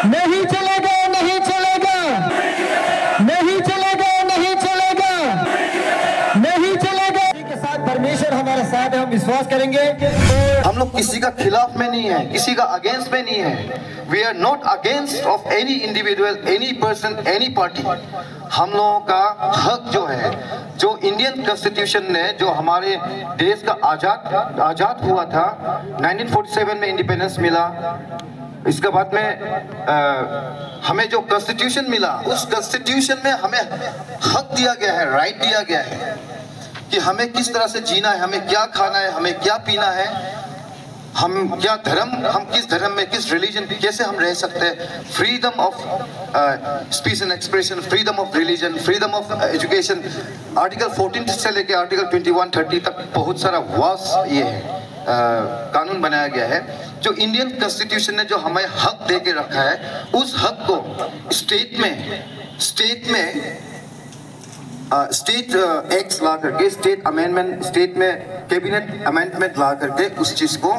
नहीं चलेगा, नहीं चलेगा, नहीं चलेगा, नहीं चलेगा, नहीं चलेगा। के साथ परमेश्वर हमारे साथ है, हम विश्वास करेंगे। हम लोग किसी का खिलाफ में नहीं है, किसी का अगेंस्ट में नहीं है। We are not against of any individual, any person, any party. हम लोगों का हक जो है, जो इंडियन कॉन्स्टिट्यूशन ने जो हमारे देश का आजाद हुआ था, 1947 में इंडिपेंडेंस मिला। इसके बाद में हमें जो कॉन्स्टिट्यूशन मिला, उस कॉन्स्टिट्यूशन में हमें हक दिया गया है, राइट दिया गया है कि हमें किस तरह से जीना है, हमें क्या खाना है, हमें क्या पीना है, हम क्या धर्म, हम किस धर्म में, किस रिलीजन, कैसे हम रह सकते हैं। Freedom of speech and expression, freedom of religion, freedom of education. Article 14 से लेके आर्टिकल 21-30 तक बहुत सारा वास्ट ये है कानून बनाया गया है। जो इंडियन कॉन्स्टिट्यूशन ने जो हमें हक दे के रखा है, उस हक को स्टेट एक्ट ला करके, स्टेट अमेंडमेंट, स्टेट में कैबिनेट अमेंडमेंट ला करके उस चीज को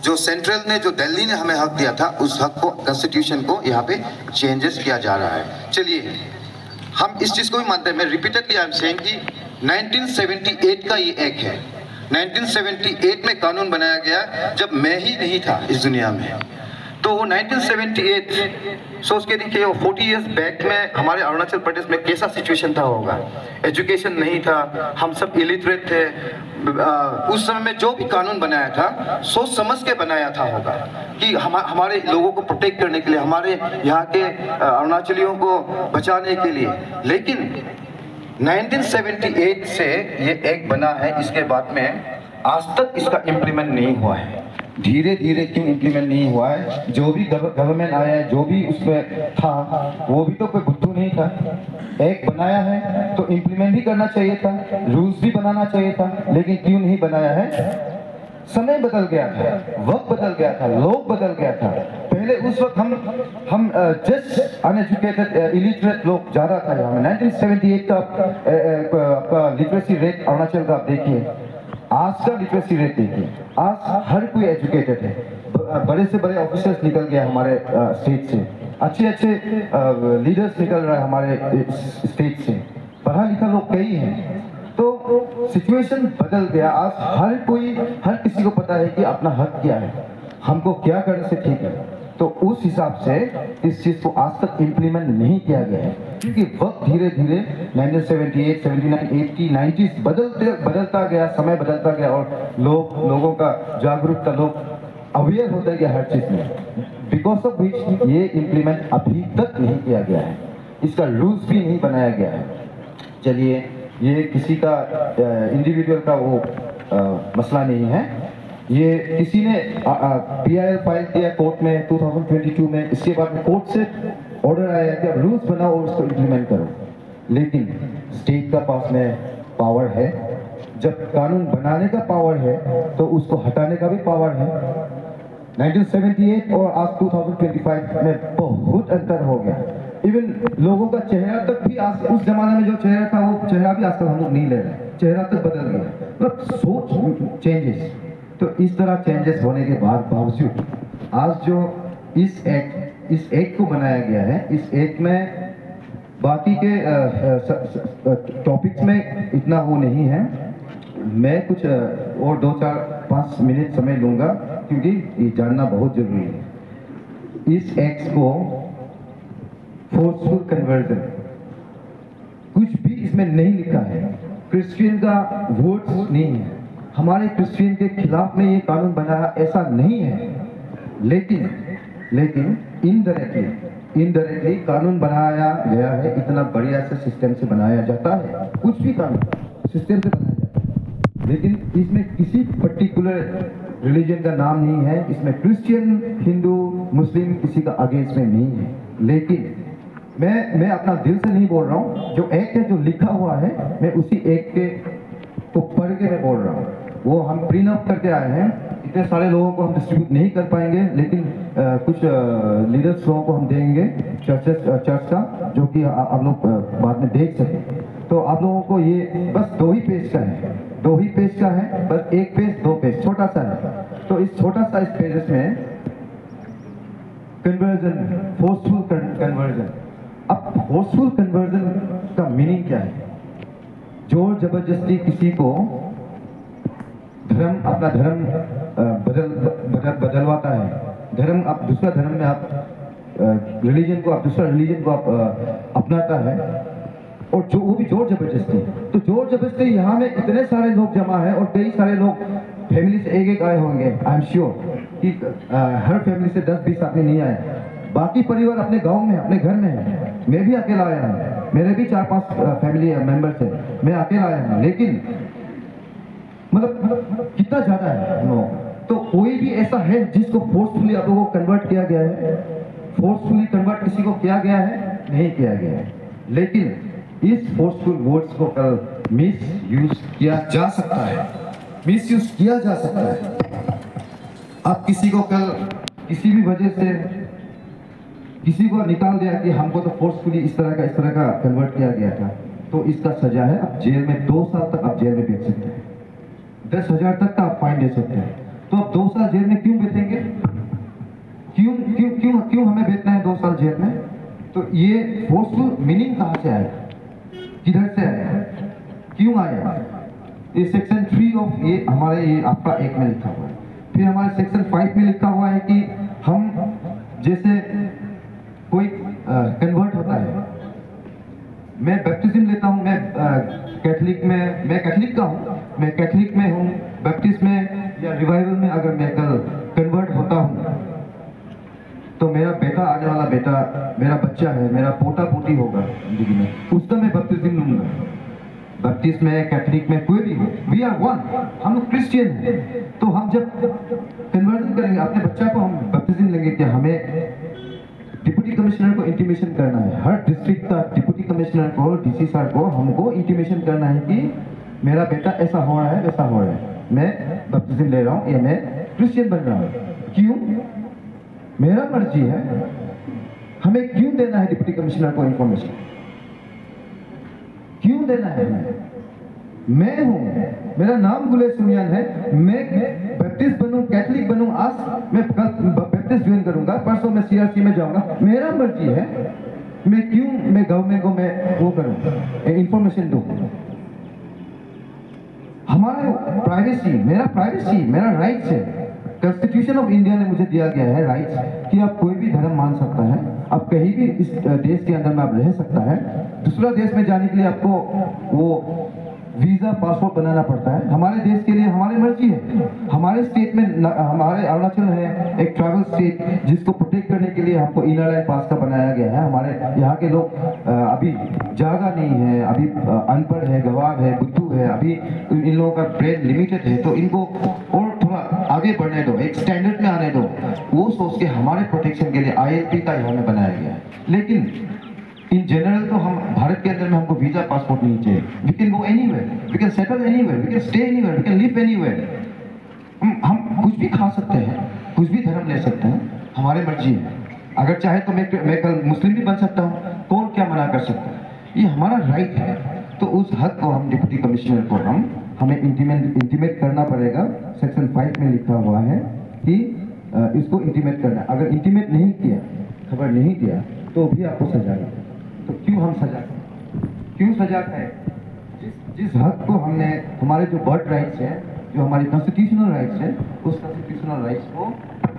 जो सेंट्रल ने, जो दिल्ली ने हमें हक दिया था, उस हक को, कॉन्स्टिट्यूशन को यहाँ पे चेंजेस किया जा रहा है। चलिए हम इस चीज को भी मानते हैं। मैं रिपीटेडली आई एम सेइंग कि 1978 का ये एक्ट है। 1978 में कानून बनाया गया जब मैं ही नहीं था इस दुनिया में। तो वो 1978 सोच के देखिए, वो 40 इयर्स बैक में हमारे अरुणाचल प्रदेश में कैसा सिचुएशन था होगा। एजुकेशन नहीं था, हम सब इलिटरेट थे। उस समय में जो भी कानून बनाया था, सोच समझ के बनाया था होगा कि हमारे लोगों को प्रोटेक्ट करने के लिए, हमारे यहाँ के अरुणाचलियों को बचाने के लिए। लेकिन 1978 से ये एक्ट बना है, इसके बाद में आज तक इसका इम्प्लीमेंट नहीं हुआ है। धीरे धीरे क्यों इम्प्लीमेंट नहीं हुआ है? जो भी गवर्नमेंट आया है, जो भी उसमें था, वो भी तो कोई बुद्धू नहीं था। एक्ट बनाया है तो इम्प्लीमेंट भी करना चाहिए था, रूल्स भी बनाना चाहिए था, लेकिन क्यों नहीं बनाया है? समय बदल गया था, वक्त बदल गया था, लोग बदल गया था। पहले उस वक्त हम जस्ट अनएजुकेटेड, इलिटरेट लोग ज़्यादा था यहाँ में। 1978 का आपका लिटरेसी रेट अरुणाचल का आप देखिए, आज का लिटरेसी रेट देखिए। आज हर कोई एजुकेटेड है, बड़े से बड़े ऑफिसर्स निकल गए हमारे स्टेट से, अच्छे लीडर्स निकल रहे हैं हमारे स्टेट से, पढ़ा लिखा लोग कई हैं। तो सिचुएशन बदल गया। आज हर किसी को पता है कि अपना हक क्या है, हमको क्या करने से ठीक है। तो उस हिसाब से इस चीज को आज तक इम्प्लीमेंट नहीं किया गया है, क्योंकि वक्त धीरे धीरे 1978, 79, 80, 90s बदलता गया, समय बदलता गया, और लोगों का जागरूकता, लोग अवेयर होते गया हर चीज में। बिकॉज ऑफ विच ये इम्प्लीमेंट अभी तक नहीं किया गया है, इसका रूल्स भी नहीं बनाया गया है। चलिए, ये किसी का इंडिविजुअल का वो मसला नहीं है। ये किसी ने PIL फाइल किया कोर्ट में 2022 में, इसके बाद में कोर्ट से ऑर्डर आया कि अब रूल्स बनाओ और उसको इम्प्लीमेंट करो। लेकिन स्टेट का पास में पावर है, जब कानून बनाने का पावर है तो उसको हटाने का भी पावर है। 1978 और आज 2025 में बहुत अंतर हो गया। इवन लोगों का चेहरा तक भी, आज उस जमाने में जो चेहरा था, वो चेहरा भी आजकल हम लोग नहीं ले रहे, चेहरा तक बदल गया, मतलब सोच चेंजेस। तो इस तरह चेंजेस होने के बावजूद आज जो इस एक्ट को बनाया गया है, इस एक्ट में बाकी के टॉपिक्स में इतना वो नहीं है। मैं कुछ और 2-4-5 मिनट समय लूँगा, क्योंकि ये जानना बहुत जरूरी है। इस एक्ट को फोर्सफुल कन्वर्जन कुछ भी इसमें नहीं लिखा है, क्रिश्चियन का वोट नहीं है, हमारे क्रिश्चियन के खिलाफ में ये कानून बनाया, ऐसा नहीं है। लेकिन इनडायरेक्टली कानून बनाया गया है। इतना बढ़िया से सिस्टम से बनाया जाता है, कुछ भी कानून सिस्टम से बनाया जाता है, लेकिन इसमें किसी पर्टिकुलर रिलीजन का नाम नहीं है। इसमें क्रिश्चियन, हिंदू, मुस्लिम किसी का अगेंस्ट में नहीं है। लेकिन मैं अपना दिल से नहीं बोल रहा हूँ, जो एक्ट है, जो लिखा हुआ है, मैं उसी एक्ट के को पढ़ के मैं बोल रहा हूँ। वो हम प्रिंट आउट करके आए हैं, इतने सारे लोगों को हम डिस्ट्रीब्यूट नहीं कर पाएंगे, लेकिन कुछ लीडर्स लोगों को हम देंगे चर्च का, जो कि आप लोग बाद में देख सकें। तो आप लोगों को ये बस 2 ही पेज का है, बस 1 पेज 2 पेज छोटा सा है। तो इस छोटा सा इस पेजेस में कन्वर्जन, फोर्सफुल कन्वर्जन। अब फोर्सफुल कन्वर्जन का मीनिंग क्या है? जोर जबरदस्ती किसी को धर्म, अपना धर्म बदलवाता है। धर्म, आप दूसरा धर्म में आप रिलीजन को, आप दूसरा रिलीजन को आप अपनाता है, और जो वो भी जोर जबरदस्ती। तो जोर जबरदस्ती यहाँ में इतने सारे लोग जमा है, और कई सारे लोग फैमिली से एक आए होंगे। आई एम श्योर कि हर फैमिली से 10-20 आदमी नहीं आए। बाकी परिवार अपने गांव में, अपने घर में है। मैं भी अकेला आया हूँ, मेरे भी 4-5 फैमिली मेंबर्स है, मैं अकेला आया हूँ। लेकिन मतलब कितना ज्यादा है हम लोग। तो कोई भी ऐसा है जिसको फोर्सफुली आप लोगों को कन्वर्ट किया गया है? फोर्सफुली कन्वर्ट किसी को किया गया है? नहीं किया गया है। लेकिन इस फोर्सफुल वर्ड्स को कल मिस यूज किया जा सकता है, मिस यूज किया जा सकता है। आप किसी को कल किसी भी वजह से किसी को निकाल दिया कि हमको तो फोर्सफुली इस तरह का कन्वर्ट किया गया था, तो इसका सजा है आप जेल में 2 साल तक आप जेल में बैठ सकते हैं, 10,000 तक का आप फाइन दे सकते हैं। तो आप 2 साल जेल में क्यों बैठेंगे? क्यों क्यों क्यों क्यों हमें बैठना है 2 साल जेल में? तो ये फोर्सफुल मीनिंग कहाँ से आया, किधर से आया, क्यों आया? ये सेक्शन 3 ऑफ ये हमारे ये आपका 1 में लिखा हुआ है। फिर हमारे सेक्शन 5 में लिखा हुआ है कि हम जैसे कोई कन्वर्ट होता है, मैं बैप्टिज्म लेता हूँ, मैं कैथलिक का हूँ, मैं कैथलिक में हूँ, बैप्टिस्ट में या रिवाइवल में अगर मैं कल कन्वर्ट होता हूँ, तो मेरा बेटा, आने वाला बेटा, मेरा बच्चा है, मेरा पोता पोती होगा जिंदगी में, उसका मैं बैप्टिज्म लूंगा। बैप्टिस्ट में, कैथलिक में, कोई भी हो, वी आर वन, हम लोग क्रिश्चियन हैं। तो हम जब कन्वर्जन करेंगे, अपने बच्चा को हम बैप्टिज्म लेंगे, क्या हमें डिप्टी कमिश्नर को इंटीमेशन करना है? हर डिस्ट्रिक्ट का डिप्टी कमिश्नर को, डीसी सर को हमको इंटीमेशन करना है कि मेरा बेटा ऐसा हो रहा है, वैसा हो रहा है, मैं बैप्टिज्म ले रहा हूँ या मैं क्रिश्चियन बन रहा हूँ। क्यों? मेरा मर्जी है। हमें क्यों देना है डिप्टी कमिश्नर को इंफॉर्मेशन? क्यों देना है हमें? मैं हूँ, मेरा नाम गुलेश सुनियान है, मैं बैप्टिस्ट बनूं, कैथलिक बनूं, आज मैं कल बैप्टिस्ट ज्वाइन करूंगा, परसों मैं सीआरसी में जाऊंगा, मेरा मर्जी है। मैं क्यों मैं गवर्नमेंट को मैं वो करूं, इंफॉर्मेशन दूं? हमारा प्राइवेसी, मेरा राइट्स है। कॉन्स्टिट्यूशन ऑफ इंडिया ने मुझे दिया गया है राइट्स कि आप कोई भी धर्म मान सकता है, आप कहीं भी इस देश के अंदर में आप रह सकता है। दूसरा देश में जाने के लिए आपको वो वीजा, पासपोर्ट बनाना पड़ता है। हमारे देश के लिए हमारी मर्जी है। हमारे स्टेट में हमारे अरुणाचल है एक ट्रैवल स्टेट, जिसको प्रोटेक्ट करने के लिए हमको इनर लाइन पास का बनाया गया है। हमारे यहाँ के लोग अभी जगह नहीं है, अभी अनपढ़ है, गवार है, बुद्धू है, अभी इन लोगों का ब्रेन लिमिटेड है, तो इनको और थोड़ा आगे बढ़ने दो, एक स्टैंडर्ड में आने दो। वो सोच के हमारे प्रोटेक्शन के लिए ILP का यहाँ में बनाया गया है। लेकिन इन जनरल तो हम भारत के अंदर में हमको वीजा, पासपोर्ट नहीं चाहिए। We can go anywhere, we can settle anywhere, we can stay anywhere, we can live anywhere. हम कुछ भी खा सकते हैं, कुछ भी धर्म ले सकते हैं, हमारी मर्जी है। अगर चाहे तो मैं कल मुस्लिम भी बन सकता हूँ, कौन क्या मना कर सकता है? ये हमारा राइट है। तो उस हक को हम डिप्टी कमिश्नर को हमें इंटीमेट करना पड़ेगा। सेक्शन 5 में लिखा हुआ है कि इसको इंटीमेट करना। अगर इंटीमेट नहीं किया, खबर नहीं दिया, तो भी आपको सजा है। तो क्यों हम सजा है? जिस हक को हमने, हमारे जो बर्थ राइट्स है, जो हमारी कॉन्स्टिट्यूशनल राइट्स है, उस कॉन्स्टिट्यूशनल राइट्स को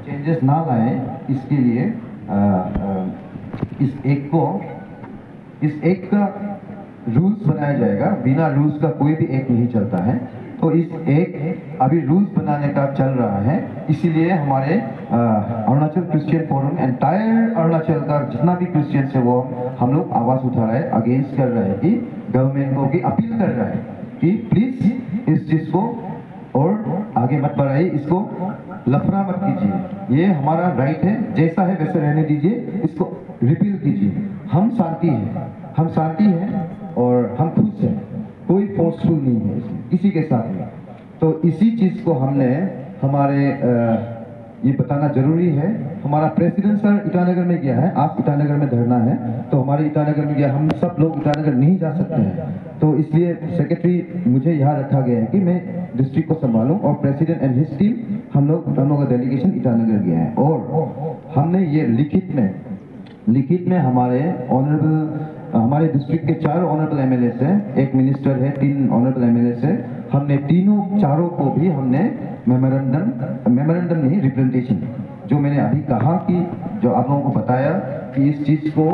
चेंजेस ना लाए, इसके लिए इस एक का रूल्स बनाया जाएगा। बिना रूल्स का कोई भी एक नहीं चलता है। तो इस एक अभी रूल्स बनाने का चल रहा है। इसीलिए हमारे Arunachal Christian forum, entire Arunachal का जितना भी क्रिश्चियंस है, वो हम लोग आवाज उठा रहे हैं, अगेंस्ट कर रहे हैं कि गवर्नमेंट को की अपील कर रहा है कि प्लीज इस चीज को और आगे मत बढ़ाइए, इसको लफड़ा मत कीजिए। ये हमारा राइट है, जैसा है वैसे रहने दीजिए, इसको रिपील कीजिए। हम शांति हैं और हम खुश हैं, कोई फोर्सफुल नहीं है किसी के साथ में। तो इसी चीज को हमने हमारे ये बताना जरूरी है। हमारा प्रेसिडेंट सर ईटानगर में गया है, आज ईटानगर में धरना है, तो हमारे ईटानगर में गया, हम सब लोग ईटानगर नहीं जा सकते हैं, तो इसलिए सेक्रेटरी मुझे यहाँ रखा गया है कि मैं डिस्ट्रिक्ट को संभालूं, और प्रेसिडेंट एंड हिज टीम हम लोग का डेलीगेशन ईटानगर गया है। और हमने ये लिखित में हमारे डिस्ट्रिक्ट के 4 ऑनरेबल एमएलए हैं, 1 मिनिस्टर है, 3 ऑनरेबल एमएलए हैं, हमने चारों को भी हमने मेमोरेंडम नहीं, रिप्रेजेंटेशन, जो मैंने अभी कहा कि जो आप लोगों को बताया कि इस चीज़ को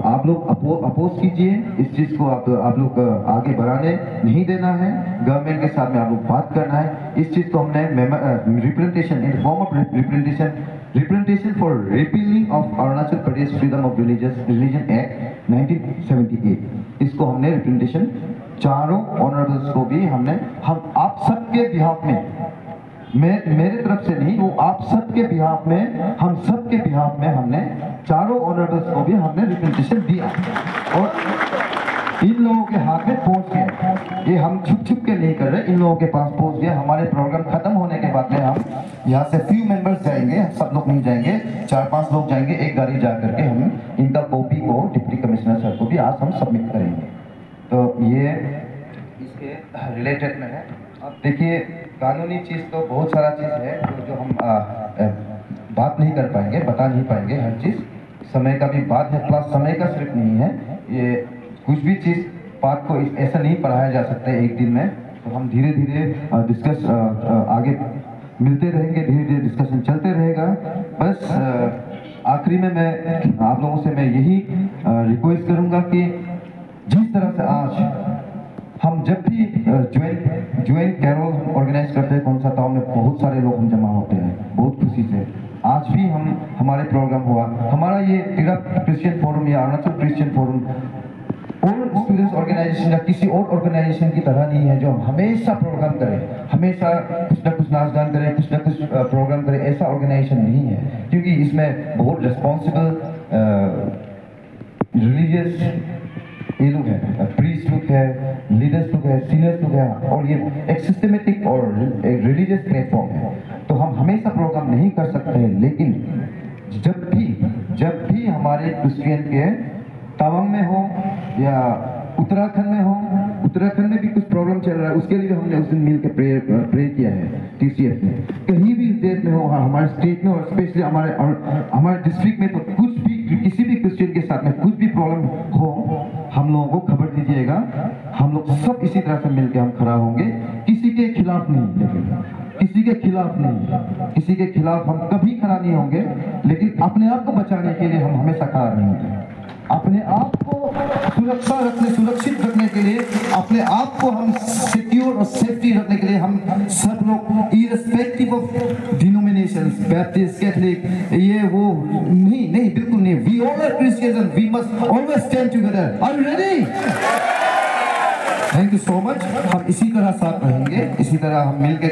आप लोग अपोज कीजिए, इस चीज़ को आप लोग आगे बढ़ाने नहीं देना है, गवर्नमेंट के साथ में आप लोग बात करना है। इस चीज़ को हमने representation in form of representation for repealing of Arunachal Pradesh freedom of religion act 1978, इसको हमने रिप्रेजेंटेशन चारों ऑनरेबल्स को भी हम आप सबके बिहाफ में, मेरे तरफ से नहीं, वो आप सबके बिहाफ में, हम सबके बिहाफ में हमने चारों ऑनरेबल्स को भी हमने रिप्रेजेंटेशन दिया और इन लोगों के हाथ में पहुंच गया। ये हम छुप के नहीं कर रहे, इन लोगों के पास पहुंच गया। हमारे प्रोग्राम खत्म होने के बाद में हम यहाँ से फ्यू मेंबर्स जाएंगे, सब लोग नहीं जाएंगे, 4-5 लोग जाएंगे, एक गाड़ी जा करके हम इनका कॉपी को डिप्टी कमिश्नर सर को भी आज हम सबमिट करेंगे। तो ये इसके रिलेटेड में है। अब देखिए, कानूनी चीज़ तो बहुत सारा चीज़ है जो हम बात नहीं कर पाएंगे, बता नहीं पाएंगे हर चीज़, समय का भी बात है, प्लस समय का सिर्फ नहीं है, ये कुछ भी चीज़ बात को ऐसा नहीं पढ़ाया जा सकता है एक दिन में। तो हम धीरे धीरे डिस्कस आगे मिलते रहेंगे, धीरे धीरे डिस्कशन चलते रहेगा। बस आखिरी में मैं आप लोगों से मैं यही रिक्वेस्ट करूँगा कि जिस तरह से आज हम जब भी ज्वाइंट कैरोल हम ऑर्गेनाइज करते हैं कौन सा टाउन में, बहुत सारे लोग हम जमा होते हैं, बहुत खुशी से। आज भी हमारे प्रोग्राम हुआ, हमारा ये तिरप क्रिश्चियन फोरम या अरुणाचल क्रिश्चियन फोरम और स्टूडेंट्स ऑर्गेनाइजेशन या किसी और ऑर्गेनाइजेशन की तरह नहीं है जो हमेशा प्रोग्राम करे, हमेशा कुछ ना कुछ नाच गान करे, कुछ ना कुछ प्रोग्राम करे, ऐसा ऑर्गेनाइजेशन नहीं है। क्योंकि इसमें बहुत रिस्पॉन्सिबल रिलीजियस ये लोग हैं, प्रीस्ट लोग है, लीडर्स लोग है, सीनियर्स लोग है, और ये एक सिस्टमेटिक और एक रिलीजियस प्लेटफॉर्म है। तो हम हमेशा प्रोग्राम नहीं कर सकते हैं, लेकिन जब भी हमारे क्रिश्चियन के तवांग में हो या उत्तराखंड में हो, उत्तराखंड में भी कुछ प्रॉब्लम चल रहा है, उसके लिए हमने उस दिन मिल के प्रे किया है TCF में। कहीं भी इस देश में हो, हमारे स्टेट में और स्पेशली हमारे डिस्ट्रिक्ट में, तो कुछ भी किसी भी क्रिश्चियन के साथ में कुछ भी प्रॉब्लम हो, हम लोगों को खबर दीजिएगा। हम लोग सब इसी तरह से मिलकर हम खड़ा होंगे, किसी के खिलाफ नहीं, किसी के खिलाफ नहीं, किसी के खिलाफ हम कभी खड़ा नहीं होंगे, लेकिन अपने आप को बचाने के लिए हम हमेशा खड़ा रहेंगे। अपने आप को सुरक्षित रखने के लिए, अपने आप को हम सिक्योर और सेफ्टी रखने के लिए हम सब लोग irrespective of denominations, baptist, catholic, ये वो नहीं, बिल्कुल नहीं, we all are christians and we must always stand together. Are you ready? Thank you so much. हम इसी तरह साथ रहेंगे, इसी तरह हम मिलकर